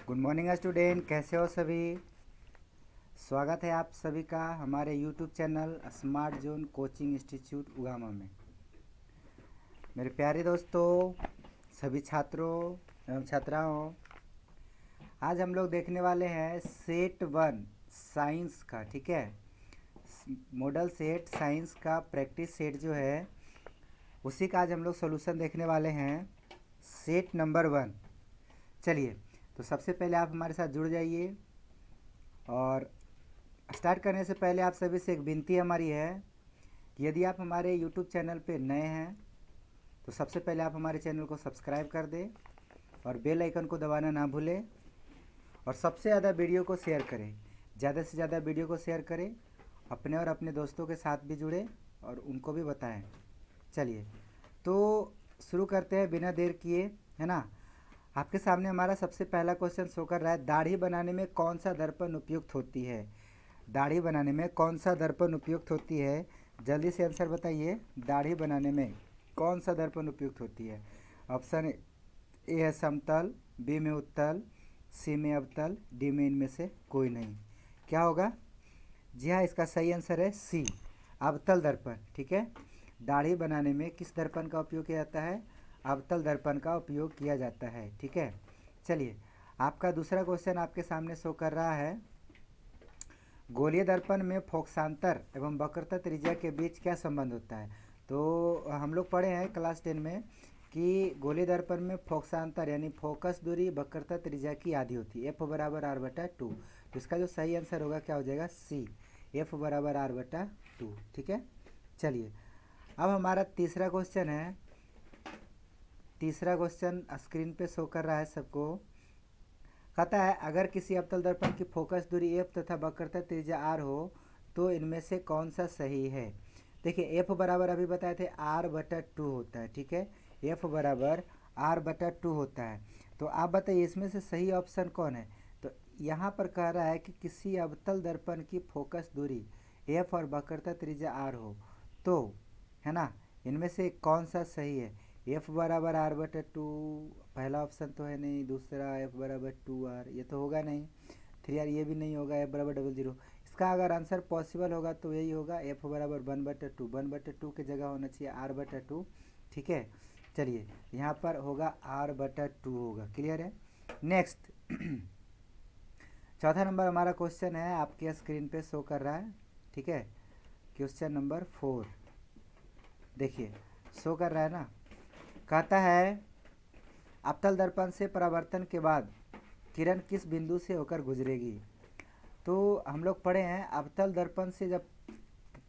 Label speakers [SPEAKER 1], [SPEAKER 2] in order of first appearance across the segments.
[SPEAKER 1] Good morning student, कैसे हो सभी। स्वागत है आप सभी का हमारे YouTube channel smart zone coaching institute उगामा में। मेरे प्यारे दोस्तों, सभी छात्रों एवं छात्राओं, आज हम लोग देखने वाले हैं सेट 1 साइंस का। ठीक है, मॉडल सेट साइंस का प्रैक्टिस सेट जो है उसी का आज हम लोग सोल्यूशन देखने वाले हैं, सेट नंबर 1। चलिए, तो सबसे पहले आप हमारे साथ जुड़ जाइए और स्टार्ट करने से पहले आप सभी से एक विनती हमारी है कि यदि आप हमारे यूट्यूब चैनल पे नए हैं तो सबसे पहले आप हमारे चैनल को सब्सक्राइब कर दें और बेल आइकन को दबाना ना भूलें और सबसे ज़्यादा वीडियो को शेयर करें। ज़्यादा से ज़्यादा वीडियो को शेयर करें, अपने और अपने दोस्तों के साथ भी जुड़ें और उनको भी बताएं। चलिए, तो शुरू करते हैं बिना देर किए, है ना। आपके सामने हमारा सबसे पहला क्वेश्चन शो कर रहा है, दाढ़ी बनाने में कौन सा दर्पण उपयुक्त होती है। दाढ़ी बनाने में कौन सा दर्पण उपयुक्त होती है, जल्दी से आंसर बताइए। दाढ़ी बनाने में कौन सा दर्पण उपयुक्त होती है। ऑप्शन ए है समतल, बी में उत्तल, सी में अवतल, डी में इनमें से कोई नहीं। क्या होगा? जी हाँ, इसका सही आंसर है सी, अवतल दर्पण। ठीक है, दाढ़ी बनाने में किस दर्पण का उपयोग किया जाता है? अवतल दर्पण का उपयोग किया जाता है। ठीक है, चलिए, आपका दूसरा क्वेश्चन आपके सामने शो कर रहा है, गोलीय दर्पण में फोकसांतर एवं वक्रता त्रिज्या के बीच क्या संबंध होता है। तो हम लोग पढ़े हैं क्लास 10 में कि गोलीय दर्पण में फोकसांतर यानी फोकस दूरी वक्रता त्रिज्या की आधी होती है, एफ बराबर आर बटा 2। तो इसका जो सही आंसर होगा क्या हो जाएगा? सी, एफ बराबर आर बटा 2। ठीक है, चलिए, अब हमारा तीसरा क्वेश्चन है। तीसरा क्वेश्चन स्क्रीन पे शो कर रहा है सबको। कहता है, अगर किसी अवतल दर्पण की फोकस दूरी एफ तथा वक्रता त्रिज्या आर हो तो इनमें से कौन सा सही है। देखिए, एफ बराबर अभी बताए थे आर बटा 2 होता है। ठीक है, एफ बराबर आर बटा 2 होता है। तो आप बताइए इसमें से सही ऑप्शन कौन है। तो यहाँ पर कह रहा है कि किसी अवतल दर्पण की फोकस दूरी एफ और वक्रता त्रिज्या आर हो तो, है ना, इनमें से कौन सा सही है। एफ बराबर आर बटा 2 पहला ऑप्शन तो है नहीं, दूसरा एफ बराबर 2 आर ये तो होगा नहीं, 3 आर ये भी नहीं होगा, एफ बराबर 00। इसका अगर आंसर पॉसिबल होगा तो यही होगा, एफ बराबर 1/2। 1/2 की जगह होना चाहिए आर बटा 2। ठीक है, चलिए, यहाँ पर होगा आर बटा 2 होगा। क्लियर है। नेक्स्ट चौथा नंबर हमारा क्वेश्चन है, आपके स्क्रीन पे शो कर रहा है। ठीक है, क्वेश्चन नंबर 4 देखिए, शो कर रहा है ना। कहता है, अवतल दर्पण से परावर्तन के बाद किरण किस बिंदु से होकर गुजरेगी। तो हम लोग पढ़े हैं, अवतल दर्पण से जब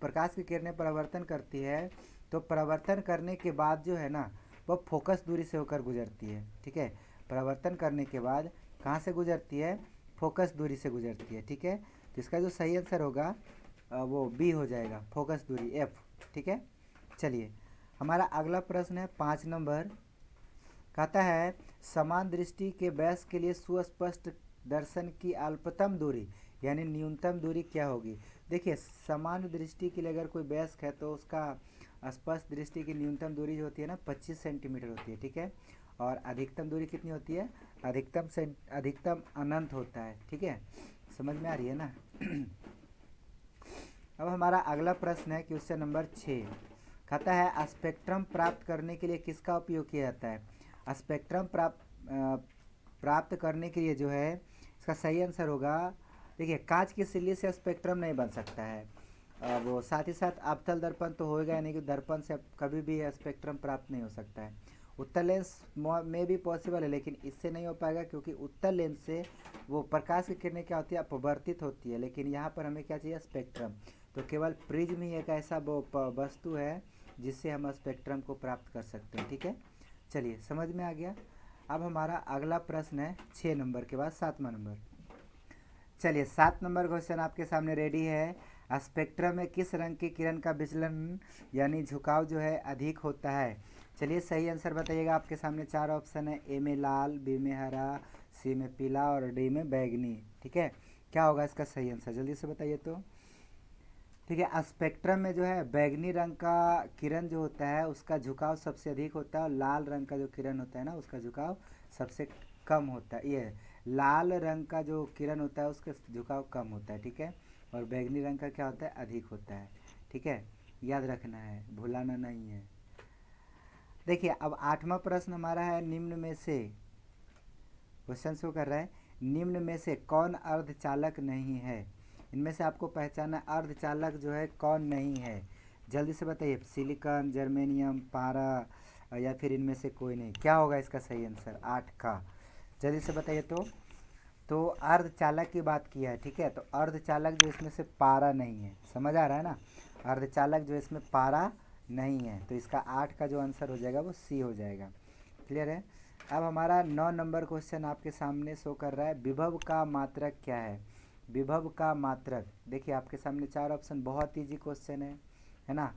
[SPEAKER 1] प्रकाश की किरणें परावर्तन करती है तो परावर्तन करने के बाद जो है ना वह फोकस दूरी से होकर गुजरती है। ठीक है, परावर्तन करने के बाद कहाँ से गुजरती है? फोकस दूरी से गुजरती है। ठीक है, तो इसका जो सही आंसर होगा वो बी हो जाएगा, फोकस दूरी एफ। ठीक है, चलिए, हमारा अगला प्रश्न है 5 नंबर। कहता है, समान दृष्टि के व्यास के लिए सुस्पष्ट दर्शन की अल्पतम दूरी यानी न्यूनतम दूरी क्या होगी। देखिए, समान दृष्टि के लिए अगर कोई वयस्क है तो उसका स्पष्ट दृष्टि की न्यूनतम दूरी जो होती है ना 25 सेंटीमीटर होती है। ठीक है, और अधिकतम दूरी कितनी होती है? अधिकतम अनंत होता है। ठीक है, समझ में आ रही है ना। अब हमारा अगला प्रश्न है क्वेश्चन नंबर 6। कहता है, स्पेक्ट्रम प्राप्त करने के लिए किसका उपयोग किया जाता है। स्पेक्ट्रम प्राप्त करने के लिए जो है इसका सही आंसर होगा, देखिए, कांच की सिल्ली से स्पेक्ट्रम नहीं बन सकता है। वो साथ ही साथ अवतल दर्पण तो होएगा नहीं कि दर्पण से कभी भी स्पेक्ट्रम प्राप्त नहीं हो सकता है। उत्तल लेंस में भी पॉसिबल है लेकिन इससे नहीं हो पाएगा क्योंकि उत्तल लेंस से वो प्रकाश की किरणें क्या होती है? अपवर्तित होती है। लेकिन यहाँ पर हमें क्या चाहिए? स्पेक्ट्रम। तो केवल प्रिज्म ही एक ऐसा वो वस्तु है जिससे हम स्पेक्ट्रम को प्राप्त कर सकते हैं। ठीक है, चलिए, समझ में आ गया। अब हमारा अगला प्रश्न है 6 नंबर के बाद 7वां नंबर। चलिए, 7 नंबर क्वेश्चन आपके सामने रेडी है। स्पेक्ट्रम में किस रंग की किरण का विचलन यानी झुकाव जो है अधिक होता है। चलिए, सही आंसर बताइएगा। आपके सामने 4 ऑप्शन है, ए में लाल, बी में हरा, सी में पीला और डी में बैगनी। ठीक है, क्या होगा इसका सही आंसर, जल्दी से बताइए तो। ठीक है, स्पेक्ट्रम में जो है बैगनी रंग का किरण जो होता है उसका झुकाव सबसे अधिक होता है और लाल रंग का जो किरण होता है ना उसका झुकाव सबसे कम होता है। ये लाल रंग का जो किरण होता है उसका झुकाव कम होता है, ठीक है, और बैगनी रंग का क्या होता है, अधिक होता है, ठीक है, याद रखना है, भुलाना नहीं है। देखिए अब 8वां प्रश्न हमारा है, निम्न में से, क्वेश्चन शो कर रहा है, निम्न में से कौन अर्धचालक नहीं है, इनमें से आपको पहचाना अर्धचालक जो है कौन नहीं है, जल्दी से बताइए, सिलिकॉन, जर्मेनियम, पारा, या फिर इनमें से कोई नहीं, क्या होगा इसका सही आंसर 8 का, जल्दी से बताइए। तो अर्धचालक की बात किया है, ठीक है, तो अर्धचालक जो इसमें से पारा नहीं है, समझ आ रहा है ना, अर्धचालक जो इसमें पारा नहीं है, तो इसका 8 का जो आंसर हो जाएगा वो सी हो जाएगा। क्लियर है। अब हमारा 9 नंबर क्वेश्चन आपके सामने शो कर रहा है, विभव का मात्रक क्या है, विभव का मात्रक। देखिए आपके सामने 4 ऑप्शन, बहुत ईजी क्वेश्चन है ना,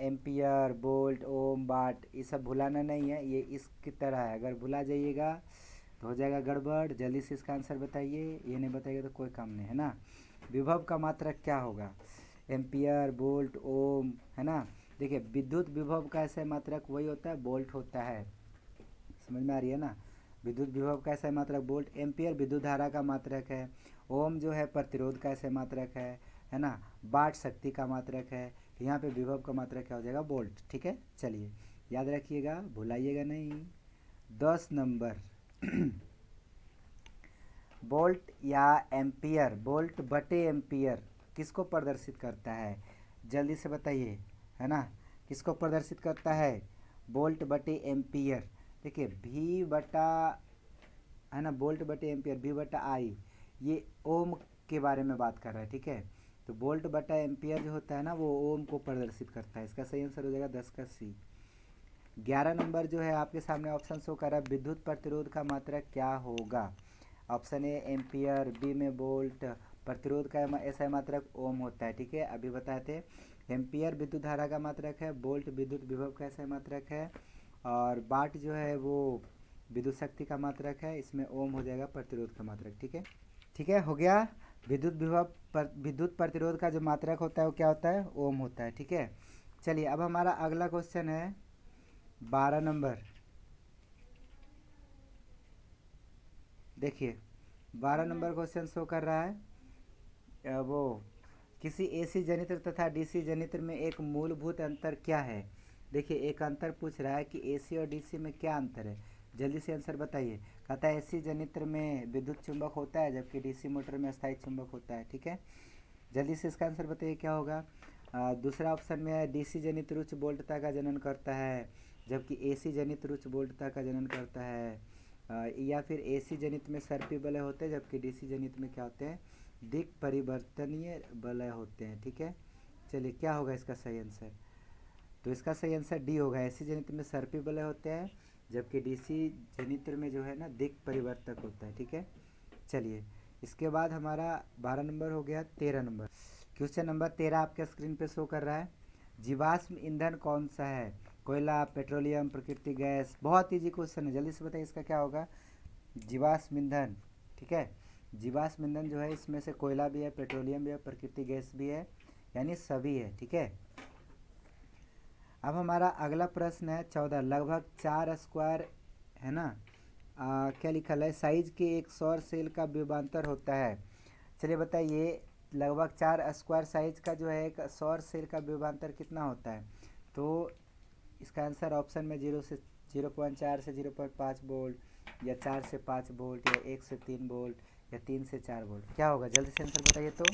[SPEAKER 1] एम्पियर, वोल्ट, ओम, वाट, ये सब भुलाना नहीं है, ये इसकी तरह है, अगर भुला जाइएगा तो हो जाएगा गड़बड़। जल्दी से इसका आंसर बताइए, ये नहीं बताइएगा तो कोई काम नहीं, है ना। विभव का मात्रक क्या होगा, एम्पियर, वोल्ट, ओम, है ना। देखिए विद्युत विभव का ऐसा मात्रक वही होता है, वोल्ट होता है, समझ में आ रही है ना। विद्युत विभव का ऐसा मात्रक वोल्ट, एम्पियर विद्युत धारा का मात्रक है, ओम जो है प्रतिरोध का ऐसा मात्रक है ना, वाट शक्ति का मात्रक है, तो यहाँ पे विभव का मात्रक क्या हो जाएगा, वोल्ट, ठीक है। चलिए याद रखिएगा, भुलाइएगा नहीं। 10 नंबर वोल्ट या एम्पियर, वोल्ट बटे एम्पियर किसको प्रदर्शित करता है, जल्दी से बताइए, है ना, किसको प्रदर्शित करता है, वोल्ट बटे एम्पियर। देखिए भी बटा, है ना, वोल्ट बटे एम्पियर, भी बटा आई, ये ओम के बारे में बात कर रहा है, ठीक है। तो वोल्ट बटा एम्पियर जो होता है ना वो ओम को प्रदर्शित करता है, इसका सही आंसर हो जाएगा 10 का सी। 11 नंबर जो है आपके सामने ऑप्शन शो कर रहा है, विद्युत प्रतिरोध का मात्रक क्या होगा, ऑप्शन ए एम्पियर, बी में वोल्ट, प्रतिरोध का ऐसा मात्रक ओम होता है, ठीक है, अभी बताए थे। एम्पियर विद्युत धारा का मात्रक है, वोल्ट विद्युत विभव का ऐसा मात्रक है, और वाट जो है वो विद्युत शक्ति का मात्रक है, इसमें ओम हो जाएगा प्रतिरोध का मात्रक, ठीक है। ठीक है, हो गया। विद्युत विभव विद्युत प्रतिरोध का जो मात्रक होता है वो क्या होता है, ओम होता है, ठीक है। चलिए अब हमारा अगला क्वेश्चन है 12 नंबर। देखिए 12 नंबर क्वेश्चन शो कर रहा है, वो किसी एसी जनित्र तथा डीसी जनित्र में एक मूलभूत अंतर क्या है। देखिए एक अंतर पूछ रहा है कि एसी और डीसी में क्या अंतर है, जल्दी से आंसर बताइए। कहता है एसी जनित्र में विद्युत चुंबक होता है जबकि डीसी मोटर में अस्थायी चुंबक होता है, ठीक है। जल्दी से इसका आंसर बताइए क्या होगा। दूसरा ऑप्शन में है डीसी जनित्र उच्च वोल्टता का जनन करता है जबकि एसी जनित्र उच्च वोल्टता का जनन करता है, या फिर एसी जनित में सर्पी वलय होते हैं जबकि डीसी जनित में क्या होते हैं, दिक् परिवर्तनीय वलय होते हैं, ठीक है। चलिए क्या होगा इसका सही आंसर, तो इसका सही आंसर डी होगा, एसी जनित्र में सर्पी वलय होते हैं जबकि डीसी जनित्र में जो है ना दिक् परिवर्तक होता है, ठीक है। चलिए इसके बाद हमारा 12 नंबर हो गया। 13 नंबर क्वेश्चन नंबर 13 आपके स्क्रीन पे शो कर रहा है, जीवाश्म ईंधन कौन सा है, कोयला, पेट्रोलियम, प्राकृतिक गैस। बहुत ईजी क्वेश्चन है, जल्दी से बताइए इसका क्या होगा, जीवाश्म ईंधन, ठीक है। जीवाश्म ईंधन जो है इसमें से कोयला भी है, पेट्रोलियम भी है, प्राकृतिक गैस भी है, यानी सभी है, ठीक है। अब हमारा अगला प्रश्न है 14, लगभग 4 स्क्वायर, है ना, क्या लिखा है, साइज के एक सौर सेल का विभवांतर होता है। चलिए बताइए लगभग 4 स्क्वायर साइज का जो है एक सौर सेल का विभवांतर कितना होता है, तो इसका आंसर ऑप्शन में 0.4 से 0.5 वोल्ट, या 4 से 5 वोल्ट, या 1 से 3 वोल्ट, या 3 से 4 वोल्ट, क्या होगा जल्दी से आंसर बताइए। तो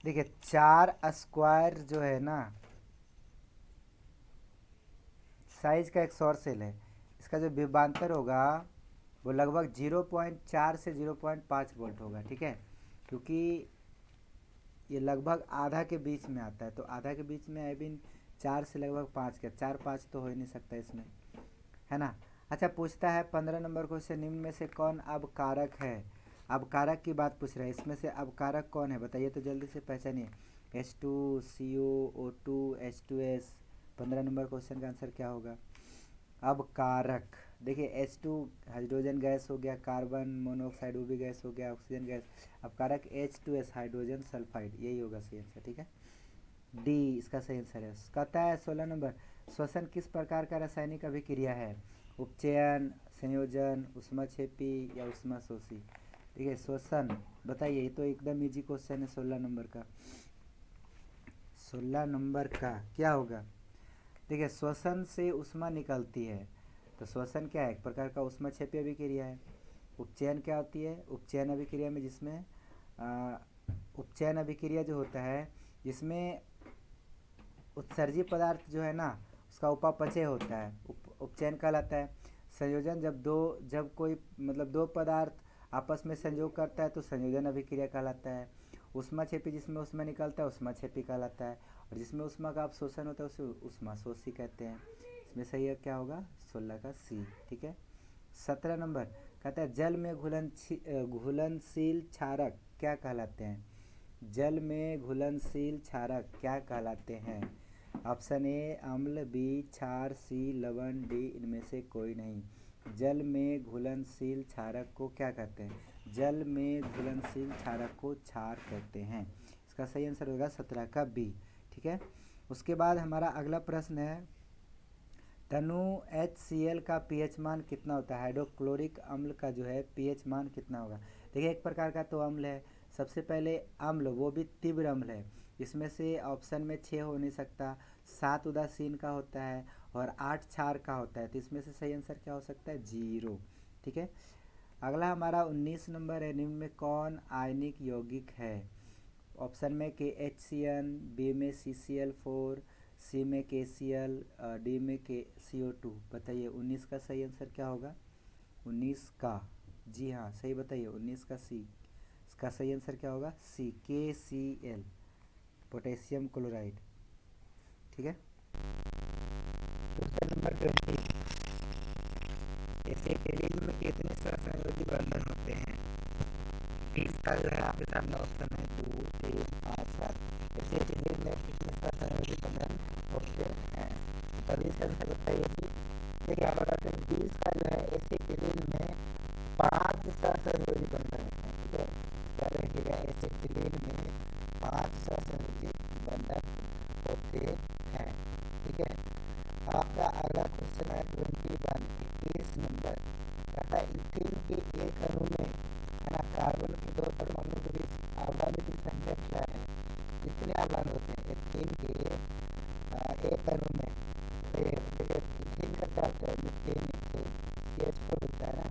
[SPEAKER 1] देखिए 4 स्क्वायर जो है ना साइज का एक सौर सेल है, इसका जो विभवांतर होगा वो लगभग 0.4 से 0.5 वोल्ट होगा, ठीक है, क्योंकि ये लगभग आधा के बीच में आता है, तो आधा के बीच में आई मीन 4 से लगभग 5 का 4-5 तो हो ही नहीं सकता इसमें, है ना। अच्छा पूछता है 15 नंबर क्वेश्चन, निम्न में से कौन अबकारक है, अबकारक की बात पूछ रहा है, इसमें से अबकारक कौन है बताइए, तो जल्दी से पहचानिए। H2CO, O2, H2S। 15 number question का आंसर क्या होगा, अबकारक। देखिए H2 हाइड्रोजन गैस हो गया, कार्बन मोनोऑक्साइड वो भी गैस हो गया, ऑक्सीजन गैस, अबकारक H2S हाइड्रोजन सल्फाइड, यही होगा सही आंसर, ठीक है। डी इसका सही आंसर है। कहता है 16 नंबर, श्वसन किस प्रकार का रासायनिक अभिक्रिया है? उपचयन, संयोजन, ऊष्माक्षेपी या ऊष्माशोषी? ठीक है, श्वसन बताइए। ये तो एकदम इजी क्वेश्चन है। 16 नंबर का, 16 नंबर का क्या होगा? देखिए, श्वसन से ऊष्मा निकलती है, तो श्वसन क्या है? एक प्रकार का ऊष्माक्षेपी अभिक्रिया है। उपचयन क्या होती है? उपचयन अभिक्रिया में जिसमें उपचयन अभिक्रिया जो होता है जिसमें उत्सर्जी पदार्थ जो है ना उसका उपापचय होता है, उपचयन कहलाता है। संयोजन जब कोई मतलब दो पदार्थ आपस में संयोग करता है तो संयोजन अभिक्रिया कहलाता है। ऊष्माक्षेपी जिसमें ऊष्मा निकलता है ऊष्माक्षेपी कहलाता है, और जिसमें ऊष्मा का अवशोषण होता है उसे ऊष्माशोषी कहते हैं। इसमें सही है क्या होगा? 16 का सी। ठीक है। 17 नंबर कहता है जल में घुलनशील क्षारक क्या कहलाते हैं? जल में घुलनशील क्षारक क्या कहलाते हैं? ऑप्शन ए अम्ल, बी क्षार, सी लवण, डी इनमें से कोई नहीं। जल में घुलनशील क्षारक को क्या कहते हैं? जल में घुलनशील क्षारक को क्षार कहते हैं। इसका सही आंसर होगा 17 का बी। ठीक है। उसके बाद हमारा अगला प्रश्न है, तनु HCl का पीएच मान कितना होता है? हाइड्रोक्लोरिक अम्ल का जो है पीएच मान कितना होगा? देखिए, एक प्रकार का तो अम्ल है। सबसे पहले अम्ल, वो भी तीव्र अम्ल है। इसमें से ऑप्शन में 6 हो नहीं सकता, 7 उदासीन का होता है और 8 क्षार का होता है। तो इसमें से सही आंसर क्या हो सकता है? 0। ठीक है। अगला हमारा 19 नंबर है, निम्न में कौन आयनिक यौगिक है? ऑप्शन में KHCl, बी में CCl4, सी में KCl, डी में CO2। बताइए 19 का सही आंसर क्या होगा? 19 का, जी हाँ सही बताइए, 19 का सी। इसका सही आंसर क्या होगा? सी, KCl, पोटेशियम क्लोराइड। ठीक है। क्वेश्चन नंबर 20, एसिटिलीन में कितने सहसंयोजी बंधन होते हैं? 20 का जो है आपके सामने ऑप्शन है 2, 3, 5, 7। एसिटिलीन में कितने सहसंयोजी बंधन होते हैं? तभी इसका आंसर बताइए जी। देखिए आप बताते हैं 20 का जो है एसिटिलीन में 5 सहसंयोजी बंधन होते हैं। ठीक है, क्या देखिएगा, एसिटिलीन में 5 सहसंयोजी बंधन होते हैं। ठीक है। आपका अगला क्वेश्चन है 21 नंबर, कहता है इथीन के एक अणु में है ना कार्बन के 2 परमाणु के बीच आव्यूह की संख्या क्या है? कितने आव्यूह होते हैं इथीन के एक अणु में? इथीन का क्या होता है? मीथेन, CH4 होता है ना।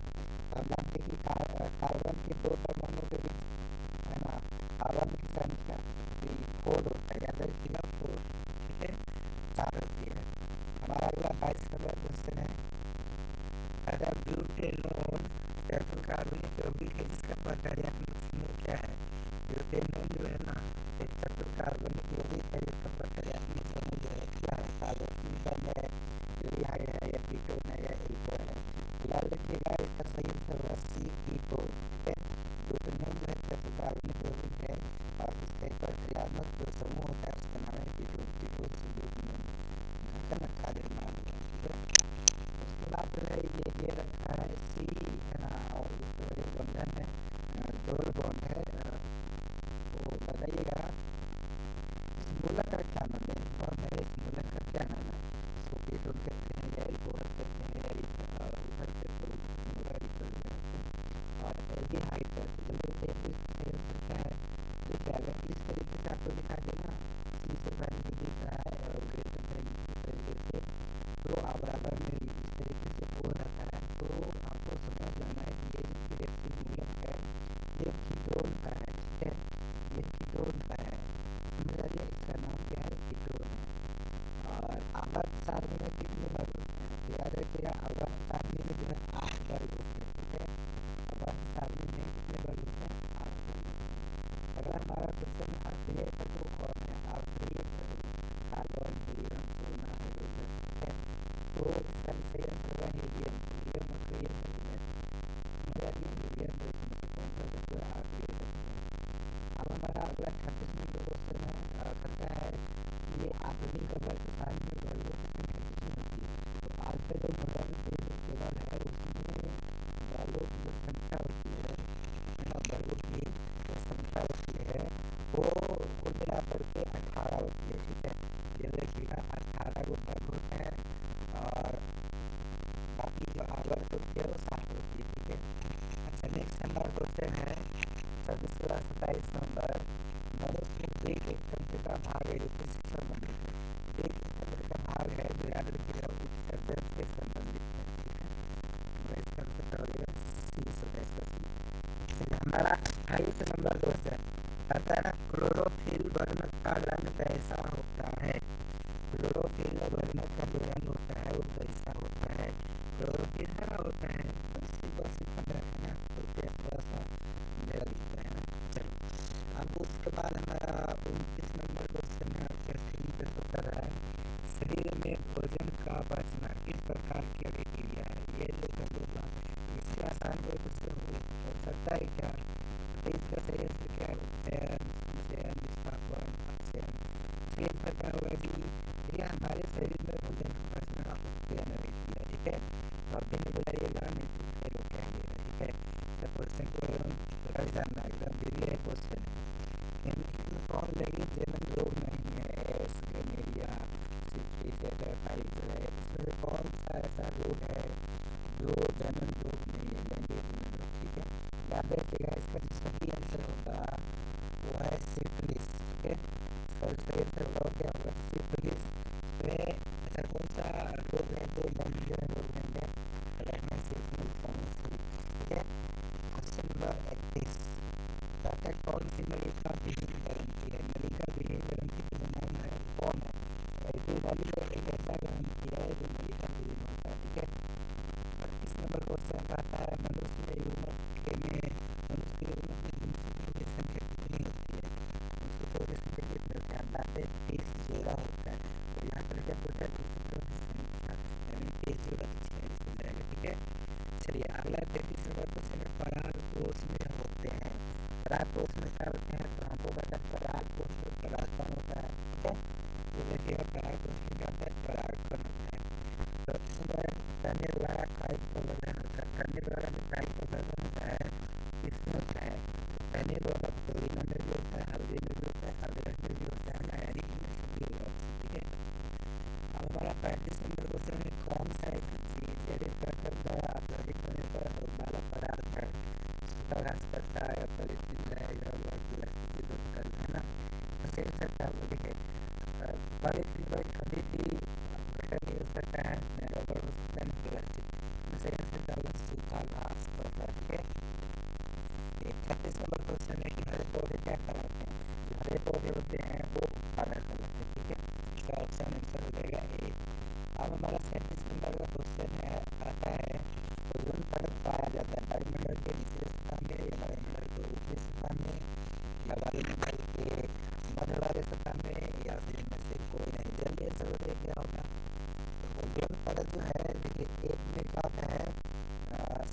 [SPEAKER 1] अब मानते कि कार्बन के 2 परमाणु के बीच है ना आव्यूह की संख्या 4 होता है, याद रखिएगा 4। ठीक है, 4 होती है। हमारा अगला 22 नंबर क्वेश्चन है, अगर ब्यूटेनॉन चतुर्कार्बनिक यौगिक है जिसका प्रकार्यात्मक समूह क्या है? ब्यूटेनॉन जो है ना एक चतुर्कार्बनिक यौगिक है जिसका प्रकार्यात्मक समूह जो है क्या है? कार्बोक्सिलिक है, एल्डिहाइड है या कीटोन है या एल्कोहल है? याद रखिएगा इसका सही आंसर होगा सी, कीटोन। ठीक है, ब्यूटेनॉन जो है चतुर्कार्बनिक यौगिक है और इसका एक प्रक्रियात्मक जो समूह होता है उसका नाम है कीटोन। कीटोन से ब्यूटेनॉन का निर्माण होता है। ठीक है। उसके बाद जो है ये रखा है सी है ना, और उसके बाद बंधन है डबल बॉन्ड है। तो बताइएगा इस मूलक का क्या नाम है? बॉन्ड है, इस मूलक का क्या नाम है? इसको कीटोन कहते हैं या एल्कोहल कहते हैं या इथर के तो और एल्डिहाइड कहते हैं। जल्दी से इसका क्या है? देखिए अगर इस तरीके से आपको दिखा देना, सी से पहले दिख रहा है और ग्रेटर देन इस तरीके से, तो बराबर में इस तरीके से हो रहता है, तो आपको समझ जाना है कि ये जो रिएक्शन मूलक है ये कीटोन का है। ठीक है, ये कीटोन का है, समझ आ गया? इसका नाम क्या है? कीटोन है। और आवर्त सारणी में कितने वर्ग होते हैं? तो याद रखिएगा आवर्त सारणी में जो है 8 वर्ग होते हैं। ठीक है, आवर्त सारणी में कितने वर्ग होते हैं? 8 वर्ग होते हैं। अगला हमारा क्वेश्चन अक्रिय तत्व कौन है? अक्रिय तत्व कार्बन, हीलियम, सोना, हाइड्रोजन। ठीक है, तो इसका सही आंसर होगा हीलियम। हीलियम अक्रिय तत्व है। हीलियम तो इसमें से कौन सा तत्व है? अक्रिय तत्व है। अब हमारा अगला 36 नंबर क्वेश्चन है, कहता है ये आधुनिक वर्ग सारणी में वर्गों की संख्या कितनी होती है? तो आज का जो मॉडर्न टेबल है उसमें वर्गों की जो संख्या होती है ना, वर्गों की जो संख्या होती है वो कुल मिलाकर के 18 होती है। ठीक है, ये देखिएगा 18 गो वर्ग होता है की जो आवर्त होती है वो 60 होती है, ठीक है। अच्छा, नेक्स्ट हमारा क्वेश्चन है 27 मनुष्य वेग एक तंत्र का भाग है जो किससे संबंधित है। वेग एक तंत्र का भाग है जो याद रखिएगा उत्सर्जन से संबंधित है, ठीक है। इसका आंसर हो जाएगा सी, इसका सी। चलिए हमारा 28 नंबर क्वेश्चन कहता है ना, क्लोरोफिल वर्ण का रंग कैसा होता है। क्लोरोफिल वर्ण का जो रंग होता है वो कैसा होता है। क्लोरोफिल हरा होता है, बस इतना है ना, तो थोड़ा सा मेरा दिखता है ना। चलो अब उसके बाद हमारा 29 नंबर क्वेश्चन है, आपका स्क्रीन पे शो कर रहा है, शरीर में भोजन का पचना किस प्रकार की अभिक्रिया है। ये लेकर होगा, इससे आसान कोई क्वेश्चन हो सकता है क्या। तो इसका सही आंसर क्या है, उत्सर्जन, संचयन, विस्थापन, अपचयन। सही आंसर क्या होगा जी, ये हमारे शरीर में भोजन का पचना उत्सर्जन अभिक्रिया, ठीक है। तो आप भी नहीं बुलाइएगा, नहीं तो फेल हो जाएंगे, ठीक है। तो क्वेश्चन को रख जाना, एकदम दिव्य है क्वेश्चन है। निम्नलिखित में कौन लगी जनन रोग नहीं है, एस, गनेरिया, सिफिलिस, टाइफाइड है, इसमें से कौन सा ऐसा रोग है जो जनन रोग नहीं है, लैंगिक जनन रोग, ठीक है। याद रखिएगा इसका जो सही आंसर होगा वो है सिफिलिस, ठीक है। इसका जो सही आंसर होगा क्या होगा, सिफिलिस। ऐसा कौन सा रोग है जो लैंगिक जनन रोग नहीं है, ठीक है। क्वेश्चन नंबर 31 कहता है कौन सी नलिका विहीन ग्रंथि है। नलिका विहीन ग्रंथि की बनाना है कौन है, एक ऐसा ग्रंथि है जो नलिका विहीन होता है, ठीक है। 32 नंबर क्वेश्चन कहता है मनुष्य की उम्र में की संख्या कितनी होती है। मनुष्य की संख्या कितनी होती है, अंदाजे 30 जोड़ा होता है। तो यहाँ पर क्या होता है, संख्या यानी 30 जोड़ा 46 हो जाएगा, ठीक है। चलिए अगला 33 नंबर क्वेश्चन है, पराग कोष में होते हैं। पराग कोष में क्या होते हैं, तो हमको पता है पराग कोष में परागकण होता है, ठीक है। तो देखिएगा पराग कोष में क्या होता है, परागकण होता है। तो इसमें तने द्वारा कायिक प्रवर्धन होता है। तने द्वारा जो कायिक प्रवर्धन होता है इसमें होता है, तने द्वारा प्रोटीन में भी होता है, हल्दी में भी होता है, हल्दी में भी होता है, नायरिक में सभी होगा, ठीक है। अब हमारा 35 नंबर क्वेश्चन है, कौन सा एक चीज जैविक प्रकार द्वारा अत्यधिक होने पर वाला पदार्थ है, सूखा घास करता है, पॉलीथीन बैग है प्लास्टिक की बोतल, है ना। तो सही सकता है, देखिए पॉलीथीन बैग कभी भी घटक नहीं हो सकता है, रबड़ हो सकता है, प्लास्टिक। तो सही सकता होगा सूखा घास करता है, ठीक है। 36 नंबर क्वेश्चन है कि हरे पौधे क्या कराते हैं। जो हरे पौधे होते हैं वो उत्पादन कराते हैं, ठीक है। इसका ऑप्शन आंसर हो जाएगा ए। अब हमारा 37 नंबर का क्वेश्चन है, आता है ओजोन परत पाया जाता है वायुमंडल के निचले सतह में या वायुमंडल के ऊपरी सतह में या वायुमंडल के मध्य वाले सतह में या फिर इनमें से कोई नहीं। जल्दी आंसर हो जाए क्या होगा, तो ओजोन परत जो है देखिए एक में क्या होता है,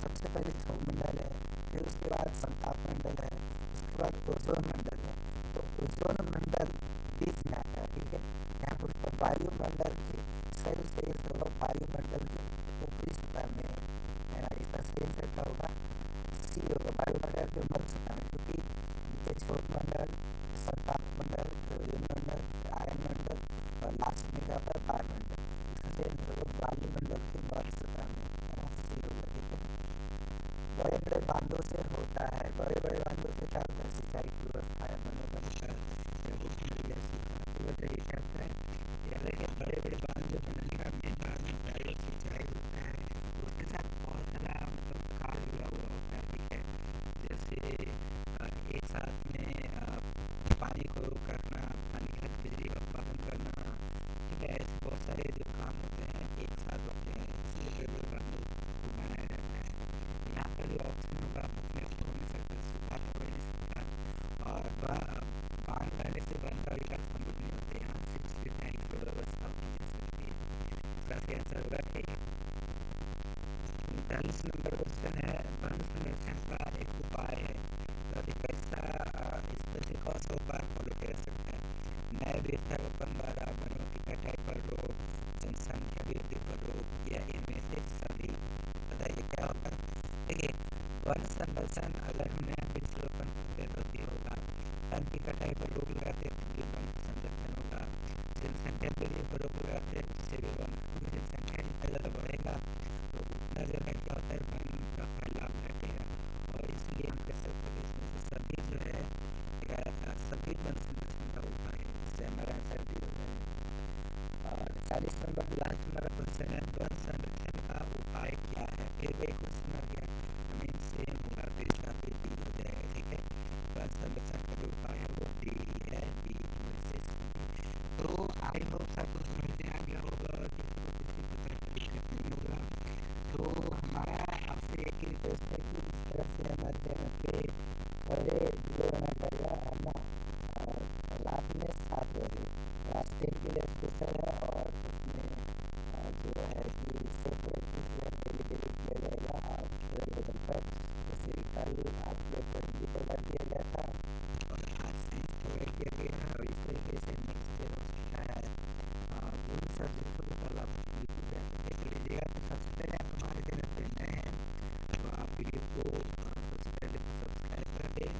[SPEAKER 1] सबसे पहले थर्मल मंडल है, फिर उसके बाद संताप मंडल है, उसके बाद ओजोन मंडल है। तो ओजोन मंडल बीच में आता है, ठीक है। यहाँ पर उसका वायुमंडल के सही से वायुमंडल के ऊपरी सतह में है ना, इसका सही आंसर क्या होगा, सी होगा, वायुमंडल के मध्य सतह में, क्योंकि नीचे छोट मंडल, संताप मंडल, ओजोन मंडल, आयन मंडल और लास्ट में क्या होता है वायुमंडल। इसका सही आंसर होगा वायुमंडल के मध्य सतह में, सी होगा, ठीक है। बड़े बड़े बांधों से होता है, बड़े बड़े बांधों से क्या होता है, सिंचाई की व्यवस्था है, बने बनता है, तो बताइए क्या होता है। याद रखिए बड़े बड़े बांध जो बनाने का मेन कारण होता है सिंचाई होता है, उसके साथ बहुत सारा मतलब खाद जुड़ा हुआ होता है, ठीक है। जैसे एक साथ में पानी को रखना, पानी का बिजली का उत्पादन करना, ठीक है। ऐसे बहुत सारे जो काम होते हैं एक साथ होते हैं, इसलिए बड़े बड़े बांधों को बनाया जाता है। यहाँ पर जो ऑप्शन होगा उसमें तो हो नहीं सकता, सूखा तो हो नहीं सकता, और बांध रहने से वन का विकास संभव नहीं होते, यहाँ सिर्फ सिंचाई की व्यवस्था की जा सकती है। इसका सही आंसर होगा ए। 39 नंबर क्वेश्चन है, वन संरक्षण का एक उपाय है, तो अधिक ऐसा इसमें से कौन सा उपाय फॉलो किया जा सकता है। नए वृक्षारोपण द्वारा वनों की कटाई पर रोक, जनसंख्या वृद्धि पर रोक, या इनमें से सभी। बताइए क्या होगा। देखिए वन संरक्षण अगर हम नया वृक्षारोपण करते तो भी होगा, वन की कटाई पर रोक लगाते तो भी वन संरक्षण होगा, जनसंख्या वृद्धि पर रोक लगाते तो से भी वन, जनसंख्या जितना ज़्यादा बढ़ेगा तो उतना ज़्यादा जो है क्या होता है वन का फैलाव घटेगा, और इसलिए हम कह सकते हैं इसमें से सभी जो है सभी वन संरक्षण का उपाय है, इससे हमारा आंसर भी हो जाएगा। और 40 नंबर लास्ट हमारा क्वेश्चन है वन संरक्षण का उपाय क्या है। फिर वही क्वेश्चन आ गया, हमें सेम होगा तो इसका भी डी हो जाएगा। ठीक है, वन संरक्षण का जो उपाय है वो डी है, डी तो आई होप सबको समझ में आ गया होगा और किसी को दिक्कत नहीं होगा। तो हमारा आपसे एक रिक्वेस्ट है कि इस तरह से हमारे चैनल पे पहले वीडियो बना करेगा है ना, रात में 7 बजे क्लास 10 के लिए स्पेशल है, और उसमें जो है कि इससे प्रैक्टिस जो है डेली किया जाएगा और लेवल पर। जैसे कल आप लोग को हिंदी प्रोवाइड किया गया था और आज साइंस प्रोवाइड किया गया है, और इस तरीके से नेक्स्ट डे हो सकता है जो भी सब्जेक्ट हो कल आप यूट्यूब पे देख लीजिएगा। तो सबसे पहले आप हमारे चैनल पे नए हैं तो आप वीडियो को सबसे पहले सब्सक्राइब कर दें,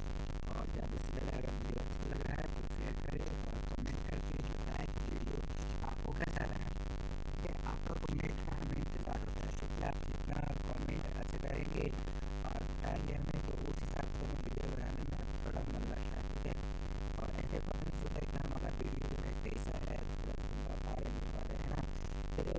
[SPEAKER 1] और ज़्यादा से ज़्यादा अगर वीडियो अच्छा लग रहा है तो शेयर करें और कमेंट करके बताएं कि वीडियो आपको कैसा लगा। ठीक है, आपका कमेंट का हमें इंतज़ार होता है, क्योंकि आप जितना कमेंट अच्छे करेंगे और बताएंगे हमें तो उस हिसाब से हमें वीडियो बनाने में थोड़ा मन लगता है। ठीक है, और ऐसे कमेंट्स होता है कि हमारा वीडियो जो है कैसा है, मतलब बता रहे हैं ना। चलिए